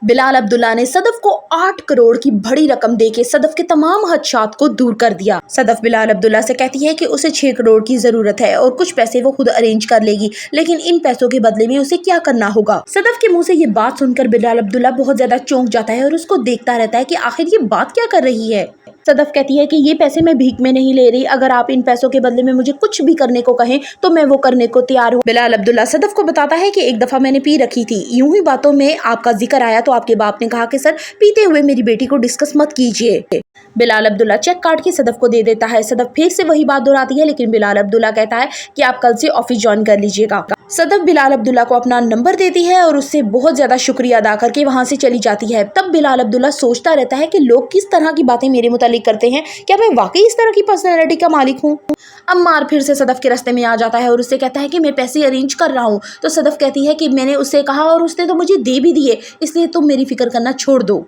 बिलाल अब्दुल्ला ने सदफ को 8 करोड़ की बड़ी रकम देके सदफ के तमाम खदशात को दूर कर दिया। सदफ बिलाल अब्दुल्ला से कहती है कि उसे 6 करोड़ की जरूरत है और कुछ पैसे वो खुद अरेंज कर लेगी, लेकिन इन पैसों के बदले में उसे क्या करना होगा। सदफ के मुंह से ये बात सुनकर बिलाल अब्दुल्ला बहुत ज्यादा चौंक जाता है और उसको देखता रहता है कि आखिर ये बात क्या कर रही है। सदफ कहती है कि ये पैसे मैं भीख में नहीं ले रही, अगर आप इन पैसों के बदले में मुझे कुछ भी करने को कहें तो मैं वो करने को तैयार हूँ। बिलाल अब्दुल्ला सदफ को बताता है कि एक दफा मैंने पी रखी थी, यूं ही बातों में आपका जिक्र आया तो आपके बाप ने कहा कि सर पीते हुए मेरी बेटी को डिस्कस मत कीजिए। बिलाल अब्दुल्ला चेक काट के सदफ को दे देता है। सदफ फिर से वही बात दोहराती है, लेकिन बिलाल अब्दुल्ला कहता है कि आप कल से ऑफिस ज्वाइन कर लीजिएगा। सदफ बिलाल अब्दुल्ला को अपना नंबर देती है और उससे बहुत ज्यादा शुक्रिया अदा करके वहां से चली जाती है। तब बिलाल अब्दुल्ला सोचता रहता है कि लोग किस तरह की बातें मेरे मुतालिक करते हैं, क्या मैं वाकई इस तरह की पर्सनैलिटी का मालिक हूँ। अम्मार फिर से सदफ के रास्ते में आ जाता है और उससे कहता है कि मैं पैसे अरेंज कर रहा हूँ। तो सदफ कहती है कि मैंने उससे कहा और उसने तो मुझे दे भी दिए, इसलिए तुम मेरी फिक्र करना छोड़ दो।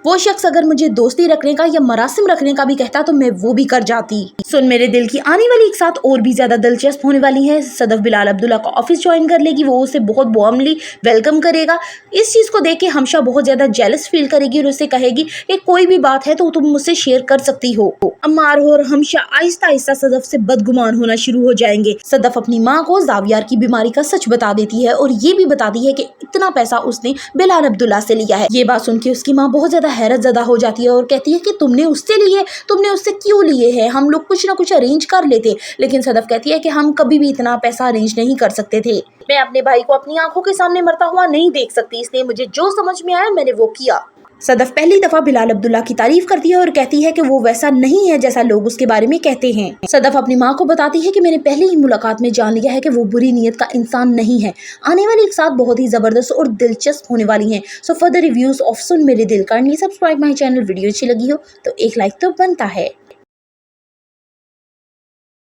वो शख्स अगर मुझे दोस्ती रखने का या मरासिम रखने का भी कहता तो मैं वो भी कर जाती। सुन मेरे दिल की आने वाली एक साथ और भी ज्यादा दिलचस्प होने वाली है। सदफ बिलाल अब्दुल्ला को ऑफिस ज्वाइन कर लेगी, वो उसे बहुत वार्मली वेलकम करेगा। इस चीज को देख के हमशा बहुत ज्यादा जेलस फील करेगी और उससे कहेगी कि कोई भी बात है तो तुम मुझसे शेयर कर सकती हो। अम्मार और हमशा आहिस्ता आहिस्ता सदफ से बदगुमान होना शुरू हो जाएंगे। सदफ अपनी माँ को जावियार की बीमारी का सच बता देती है और ये भी बताती है कि इतना पैसा उसने बिलाल अब्दुल्ला से लिया है। ये बात सुन के उसकी माँ बहुत ज्यादा हैरत ज़दा हो जाती है और कहती है कि तुमने उससे लिए, तुमने उससे क्यों लिए हैं, हम लोग कुछ ना कुछ अरेंज कर लेते। लेकिन सदफ कहती है कि हम कभी भी इतना पैसा अरेंज नहीं कर सकते थे, मैं अपने भाई को अपनी आंखों के सामने मरता हुआ नहीं देख सकती, इसलिए मुझे जो समझ में आया मैंने वो किया। सदफ पहली दफा बिलाल अब्दुल्ला की तारीफ करती है और कहती है कि वो वैसा नहीं है जैसा लोग उसके बारे में कहते हैं। सदफ अपनी माँ को बताती है कि मैंने पहली ही मुलाकात में जान लिया है कि वो बुरी नीयत का इंसान नहीं है। आने वाली एक साथ बहुत ही जबरदस्त और दिलचस्प होने वाली है। सो फर्दर रिव्यूज ऑफ सुन मेरे दिल, kindly subscribe my channel. Video अच्छी लगी हो तो एक लाइक तो बनता है।